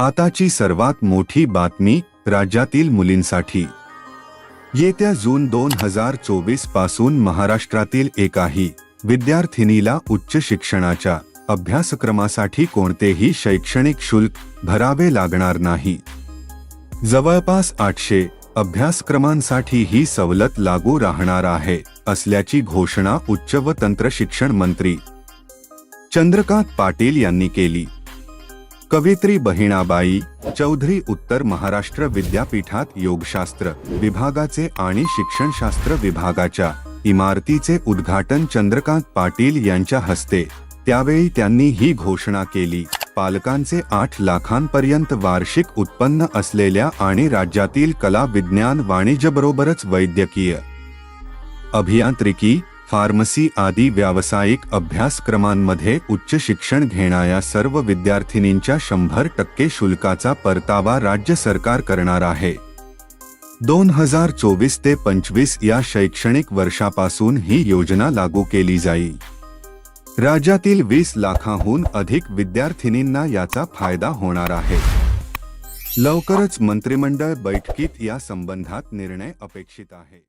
आताची सर्वात मोठी बातमी राज्यातील मुलींसाठी। येत्या जून 2024 पासून महाराष्ट्रातील एकाही विद्यार्थिनीला उच्च शिक्षणाच्या अभ्यासक्रमासाठी कोणतेही शैक्षणिक शुल्क भरावे लागणार नाही। जवळपास 800 अभ्यासक्रमांसाठी ही सवलत लागू राहणार आहे असल्याची घोषणा उच्च व तंत्र शिक्षण मंत्री चंद्रकांत पाटील यांनी केली। कवयित्री बहिणाबाई चौधरी उत्तर महाराष्ट्र विद्यापीठात योगशास्त्र विभागाचे आणि शिक्षणशास्त्र विभागाच्या इमारतीचे उद्घाटन चंद्रकांत पाटील यांच्या हस्ते, त्यावेळी त्यांनी ही घोषणा केली। पालकांचे 8 लाखांपर्यंत वार्षिक उत्पन्न असलेल्या आणि राज्यातील कला, विज्ञान, वाणिज्यबरोबरच वैद्यकीय, अभियांत्रिकी, फार्मसी आदी व्यावसायिक अभ्यासक्रमांमध्ये उच्च शिक्षण घेणाऱ्या सर्व विद्यार्थिनींच्या 100% शुल्काचा परतावा राज्य सरकार करणार आहे। 2024 ते 25 या शैक्षणिक वर्षापासून ही योजना लागू केली जाईल। राज्यातील 20 लाखांहून अधिक विद्यार्थिनींना याचा फायदा होणार आहे। लवकरच मंत्रिमंडळ बैठकीत या संबंधात निर्णय अपेक्षित आहे।